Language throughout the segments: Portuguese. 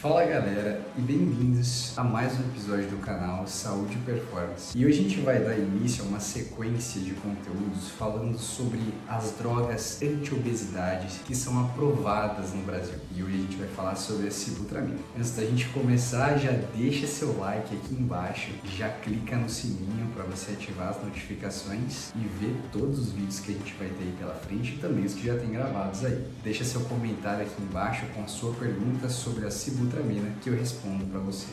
Fala galera e bem-vindos a mais um episódio do canal Saúde e Performance. E hoje a gente vai dar início a uma sequência de conteúdos falando sobre as drogas anti-obesidade que são aprovadas no Brasil. E hoje a gente vai falar sobre a sibutramina. Antes da gente começar, já deixa seu like aqui embaixo, já clica no sininho para você ativar as notificações e ver todos os vídeos que a gente vai ter aí pela frente e também os que já tem gravados aí. Deixa seu comentário aqui embaixo com a sua pergunta sobre a sibutramina que eu respondo para você.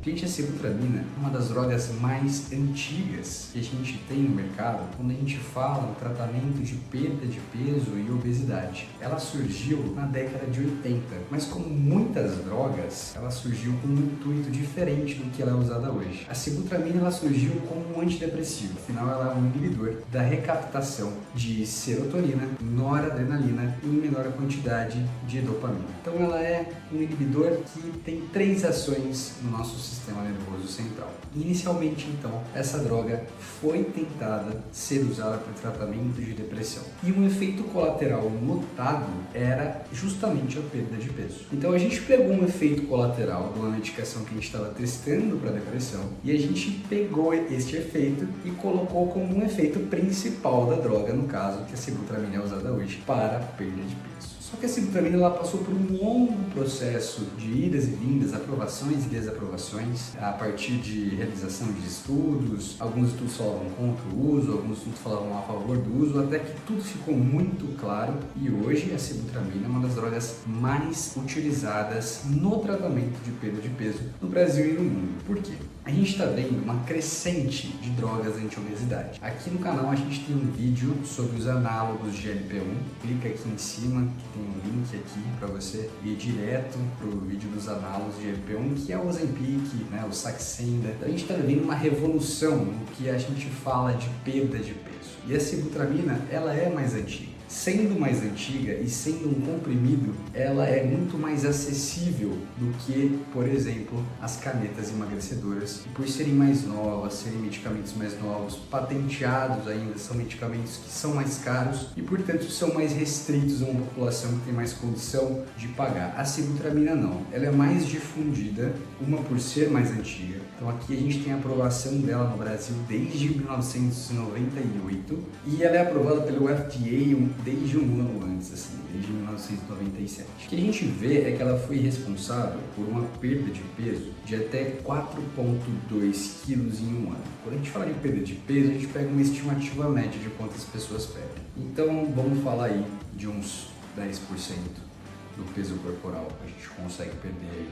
Gente, a sibutramina é uma das drogas mais antigas que a gente tem no mercado quando a gente fala no tratamento de perda de peso e obesidade. Ela surgiu na década de 80, mas como muitas drogas, ela surgiu com um intuito diferente do que ela é usada hoje. A sibutramina ela surgiu como um antidepressivo, afinal ela é um inibidor da recaptação de serotonina, noradrenalina e em menor quantidade de dopamina. Então ela é um inibidor que tem 3 ações no nosso sistema nervoso central. Inicialmente, então, essa droga foi tentada ser usada para tratamento de depressão. E um efeito colateral notado era justamente a perda de peso. Então a gente pegou um efeito colateral de uma medicação que a gente estava testando para depressão e a gente pegou este efeito e colocou como um efeito principal da droga, no caso, que a sibutramina é usada hoje para perda de peso. Só que a sibutramina ela passou por um longo processo de idas e vindas, aprovações e desaprovações, a partir de realização de estudos. Alguns estudos falavam contra o uso, alguns estudos falavam a favor do uso, até que tudo ficou muito claro e hoje a sibutramina é uma das drogas mais utilizadas no tratamento de perda de peso no Brasil e no mundo. Por quê? A gente está vendo uma crescente de drogas anti-obesidade. Aqui no canal a gente tem um vídeo sobre os análogos de GLP-1. Clica aqui em cima que tem um link aqui para você ir direto para o vídeo dos análogos de GLP-1, que é o Ozempic, né, o Saxenda. Então a gente está vendo uma revolução no que a gente fala de perda de peso. E a sibutramina, ela é mais antiga. Sendo mais antiga e sendo um comprimido, ela é muito mais acessível do que, por exemplo, as canetas emagrecedoras. E por serem mais novas, serem medicamentos mais novos, patenteados ainda, são medicamentos que são mais caros e, portanto, são mais restritos a uma população que tem mais condição de pagar. A sibutramina não, ela é mais difundida, uma por ser mais antiga. Então aqui a gente tem a aprovação dela no Brasil desde 1998 e ela é aprovada pelo FDA desde um ano antes, assim, desde 1997. O que a gente vê é que ela foi responsável por uma perda de peso de até 4,2 quilos em um ano. Quando a gente fala de perda de peso, a gente pega uma estimativa média de quantas pessoas perdem. Então vamos falar aí de uns 10% do peso corporal que a gente consegue perder aí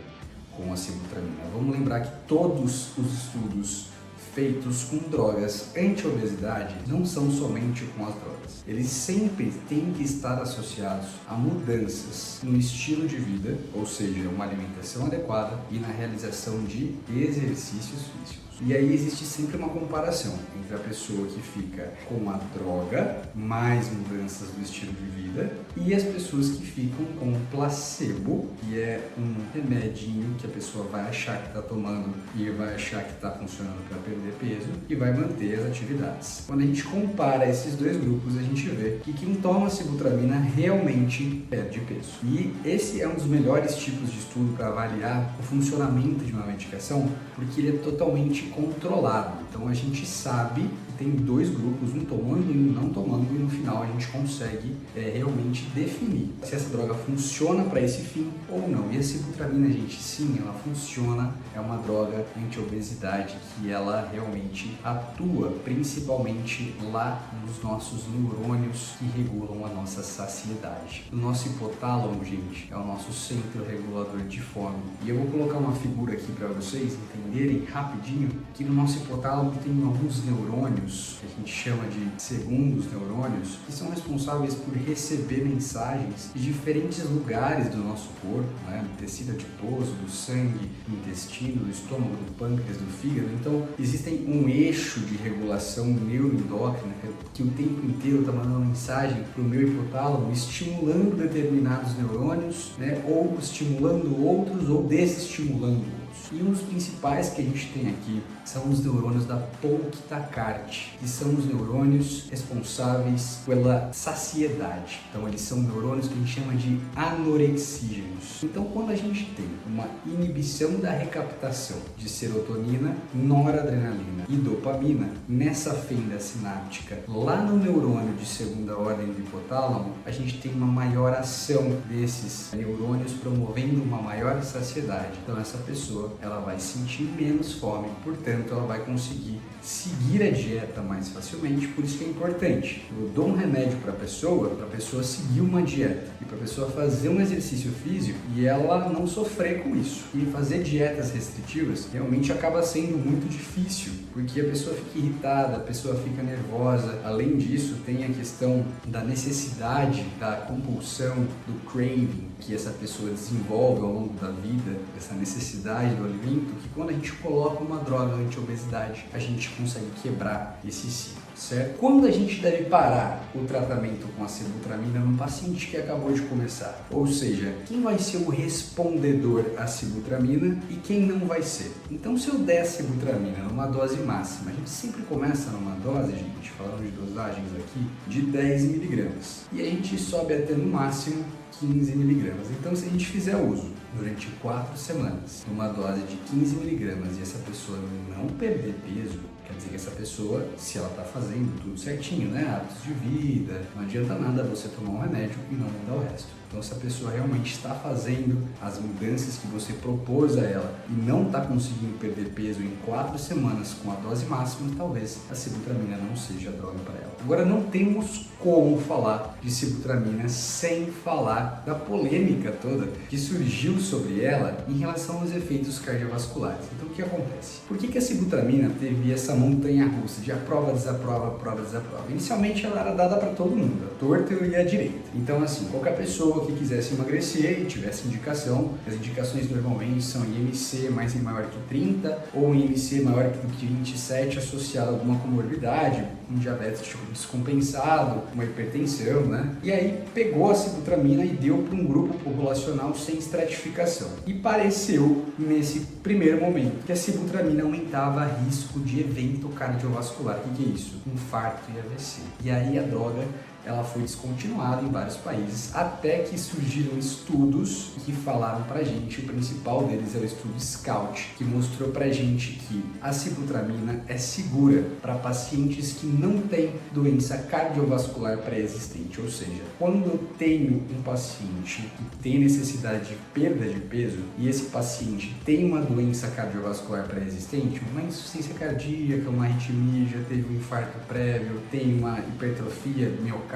com a sibutramina. Vamos lembrar que todos os estudos feitos com drogas anti-obesidade não são somente com as drogas. Eles sempre têm que estar associados a mudanças no estilo de vida, ou seja, uma alimentação adequada e na realização de exercícios físicos. E aí existe sempre uma comparação entre a pessoa que fica com a droga, mais mudanças do estilo de vida, e as pessoas que ficam com o placebo, que é um remedinho que a pessoa vai achar que está tomando e vai achar que está funcionando para perder peso e vai manter as atividades. Quando a gente compara esses dois grupos, a gente vê que quem toma sibutramina realmente perde peso. E esse é um dos melhores tipos de estudo para avaliar o funcionamento de uma medicação, porque ele é totalmente controlado. Então a gente sabe que tem dois grupos, um tomando e um não tomando, e no final a gente consegue realmente definir se essa droga funciona para esse fim ou não. E a sibutramina, gente, sim, ela funciona, é uma droga anti-obesidade que ela realmente atua principalmente lá nos nossos neurônios que regulam a nossa saciedade. O nosso hipotálamo, gente, é o nosso centro regulador de fome. E eu vou colocar uma figura aqui para vocês entenderem rapidinho que no nosso hipotálamo tem alguns neurônios, que a gente chama de segundos neurônios, que são responsáveis por receber mensagens de diferentes lugares do nosso corpo, né? Do tecido adiposo, do sangue, do intestino, do estômago, do pâncreas, do fígado. Então, existem um eixo de regulação neuroendócrina que o tempo inteiro está mandando mensagem para o meu hipotálamo, estimulando determinados neurônios, né? Ou estimulando outros ou desestimulando outros. E um dos principais que a gente tem aqui são os neurônios da Pol-Theta-Cart, que são os neurônios responsáveis pela saciedade. Então eles são neurônios que a gente chama de anorexígenos. Então quando a gente tem uma inibição da recaptação de serotonina, noradrenalina e dopamina nessa fenda sináptica lá no neurônio de segunda ordem do hipotálamo, a gente tem uma maior ação desses neurônios promovendo uma maior saciedade. Então essa pessoa ela vai sentir menos fome, portanto ela vai conseguir seguir a dieta mais facilmente. Por isso que é importante, eu dou um remédio para a pessoa seguir uma dieta e para a pessoa fazer um exercício físico e ela não sofrer com isso. E fazer dietas restritivas realmente acaba sendo muito difícil, porque a pessoa fica irritada, a pessoa fica nervosa. Além disso, tem a questão da necessidade, da compulsão, do craving que essa pessoa desenvolve ao longo da vida, essa necessidade do alimento, que quando a gente coloca uma droga anti-obesidade, a gente consegue quebrar esse ciclo, certo? Quando a gente deve parar o tratamento com a sibutramina num paciente que acabou de começar? Ou seja, quem vai ser o respondedor à sibutramina e quem não vai ser? Então, se eu der a sibutramina numa dose máxima, a gente sempre começa numa dose, gente, falando de dosagens aqui, de 10 miligramas. E a gente sobe até no máximo 15 miligramas. Então, se a gente fizer uso durante 4 semanas, numa dose de 15 miligramas e essa pessoa não perder peso, quer dizer que essa pessoa, se ela está fazendo tudo certinho, né, hábitos de vida, não adianta nada você tomar um remédio e não mudar o resto. Então, se a pessoa realmente está fazendo as mudanças que você propôs a ela e não está conseguindo perder peso em 4 semanas com a dose máxima, talvez a sibutramina não seja a droga para ela. Agora, não temos como falar de sibutramina sem falar da polêmica toda que surgiu sobre ela em relação aos efeitos cardiovasculares. Então, o que acontece? Por que a sibutramina teve essa montanha-russa de aprova, desaprova, aprova, desaprova? Inicialmente, ela era dada para todo mundo, a torta e a direita. Então, assim, qualquer pessoa que quisesse emagrecer e tivesse indicação, as indicações normalmente são IMC maior que 30 ou IMC maior que 27 associado a alguma comorbidade, um diabetes descompensado, uma hipertensão, né? E aí pegou a sibutramina e deu para um grupo populacional sem estratificação. E pareceu, nesse primeiro momento, que a sibutramina aumentava risco de evento cardiovascular. O que é isso? Infarto e AVC. E aí a droga ela foi descontinuada em vários países, até que surgiram estudos que falaram pra gente, o principal deles é o estudo SCOUT, que mostrou pra gente que a sibutramina é segura para pacientes que não têm doença cardiovascular pré-existente, ou seja, quando eu tenho um paciente que tem necessidade de perda de peso e esse paciente tem uma doença cardiovascular pré-existente, uma insuficiência cardíaca, uma arritmia, já teve um infarto prévio, tem uma hipertrofia miocárdica,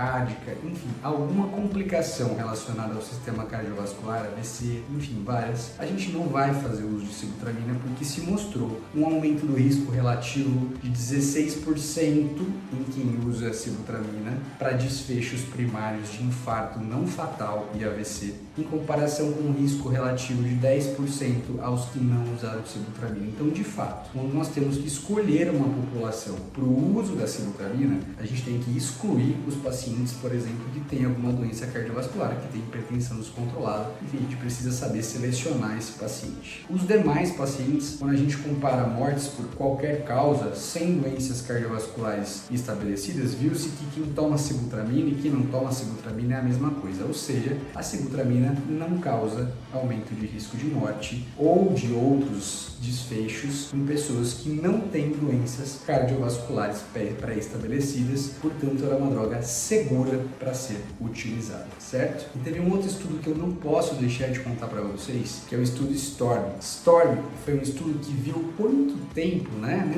enfim, alguma complicação relacionada ao sistema cardiovascular, AVC, enfim, várias, a gente não vai fazer uso de sibutramina porque se mostrou um aumento do risco relativo de 16% em quem usa sibutramina para desfechos primários de infarto não fatal e AVC, em comparação com um risco relativo de 10% aos que não usaram sibutramina. Então, de fato, quando nós temos que escolher uma população para o uso da sibutramina, a gente tem que excluir os pacientes, por exemplo, que têm alguma doença cardiovascular, que tem hipertensão descontrolada. Enfim, a gente precisa saber selecionar esse paciente. Os demais pacientes, quando a gente compara mortes por qualquer causa, sem doenças cardiovasculares estabelecidas, viu-se que quem toma sibutramina e quem não toma sibutramina é a mesma coisa, ou seja, a sibutramina não causa aumento de risco de morte ou de outros desfechos em pessoas que não têm doenças cardiovasculares pré-estabelecidas, portanto ela é uma droga segura para ser utilizada, certo? E teve um outro estudo que eu não posso deixar de contar para vocês, que é o estudo STORM. STORM foi um estudo que viu quanto tempo,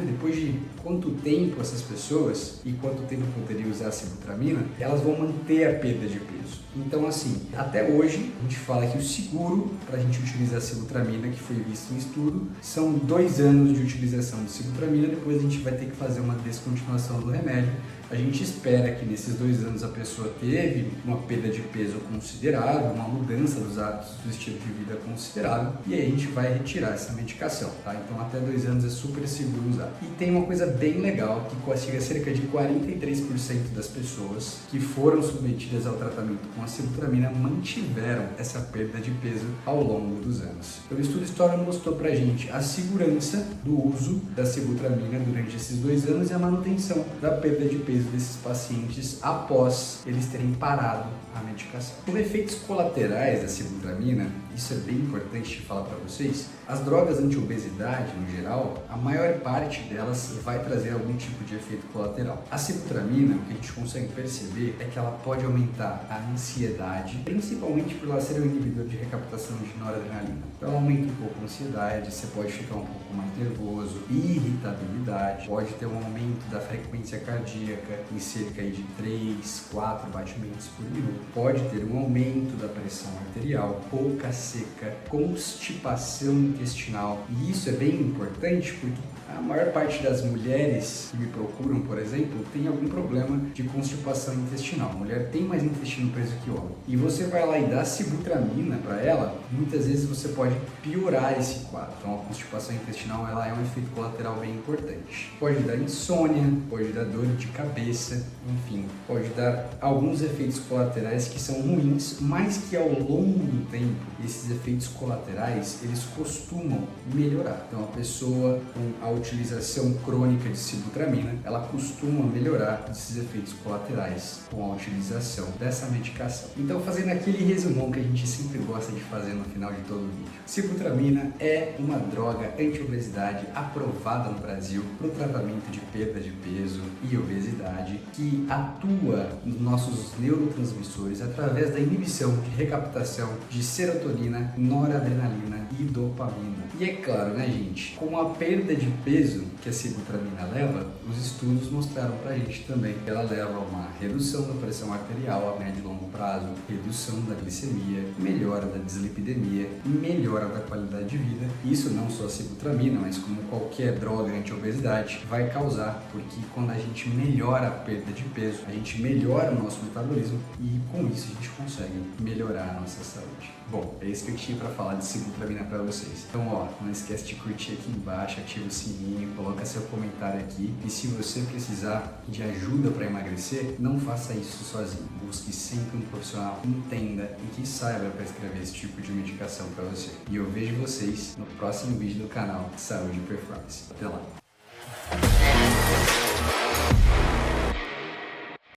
depois de quanto tempo essas pessoas e quanto tempo poderiam usar a sibutramina, elas vão manter a perda de peso. Então, assim, até hoje, a gente fala que o seguro para a gente utilizar a sibutramina, que foi visto em estudo, são 2 anos de utilização de sibutramina, depois a gente vai ter que fazer uma descontinuação do remédio. A gente espera que nesses 2 anos a pessoa teve uma perda de peso considerável, uma mudança dos hábitos do estilo de vida considerável, e aí a gente vai retirar essa medicação, tá? Então até 2 anos é super seguro usar. E tem uma coisa bem legal, que chega a cerca de 43% das pessoas que foram submetidas ao tratamento com a a sibutramina mantiveram essa perda de peso ao longo dos anos. Então, o estudo Story mostrou pra gente a segurança do uso da sibutramina durante esses 2 anos e a manutenção da perda de peso desses pacientes após eles terem parado a medicação. Como efeitos colaterais da sibutramina, isso é bem importante de falar para vocês, as drogas anti-obesidade, no geral, a maior parte delas vai trazer algum tipo de efeito colateral. A sibutramina, o que a gente consegue perceber é que ela pode aumentar a ansiedade, principalmente por ela ser um inibidor de recaptação de noradrenalina. Então ela aumenta um pouco a ansiedade, você pode ficar um pouco mais nervoso, irritabilidade, pode ter um aumento da frequência cardíaca em cerca de 3, 4 batimentos por minuto, pode ter um aumento da pressão arterial, boca seca, constipação intestinal. E isso é bem importante porque a maior parte das mulheres que me procuram, por exemplo, tem algum problema de constipação intestinal. A mulher tem mais intestino preso que homem. E você vai lá e dá sibutramina para ela, muitas vezes você pode piorar esse quadro. Então a constipação intestinal ela é um efeito colateral bem importante. Pode dar insônia, pode dar dor de cabeça, enfim, pode dar alguns efeitos colaterais que são ruins, mas que ao longo do tempo, esses efeitos colaterais, eles costumam melhorar. Então a pessoa com a utilização crônica de sibutramina, ela costuma melhorar esses efeitos colaterais com a utilização dessa medicação. Então, fazendo aquele resumão que a gente sempre gosta de fazer no final de todo o vídeo. Sibutramina é uma droga anti-obesidade aprovada no Brasil para o tratamento de perda de peso e obesidade, que atua nos nossos neurotransmissores através da inibição de recaptação de serotonina, noradrenalina e dopamina. E é claro, né, gente, com a perda de peso que a sibutramina leva, os estudos mostraram pra gente também que ela leva a uma redução da pressão arterial a médio e longo prazo, redução da glicemia, melhora da dislipidemia, melhora da qualidade de vida. Isso não só a sibutramina, mas como qualquer droga anti-obesidade vai causar, porque quando a gente melhora a perda de peso, a gente melhora o nosso metabolismo e com isso a gente consegue melhorar a nossa saúde. Bom, é isso que eu tinha para falar de sibutramina para vocês. Então, ó, não esquece de curtir aqui embaixo, ativa o sininho, coloca seu comentário aqui. E se você precisar de ajuda para emagrecer, não faça isso sozinho. Busque sempre um profissional que entenda e que saiba prescrever esse tipo de medicação para você. E eu vejo vocês no próximo vídeo do canal Saúde e Performance. Até lá!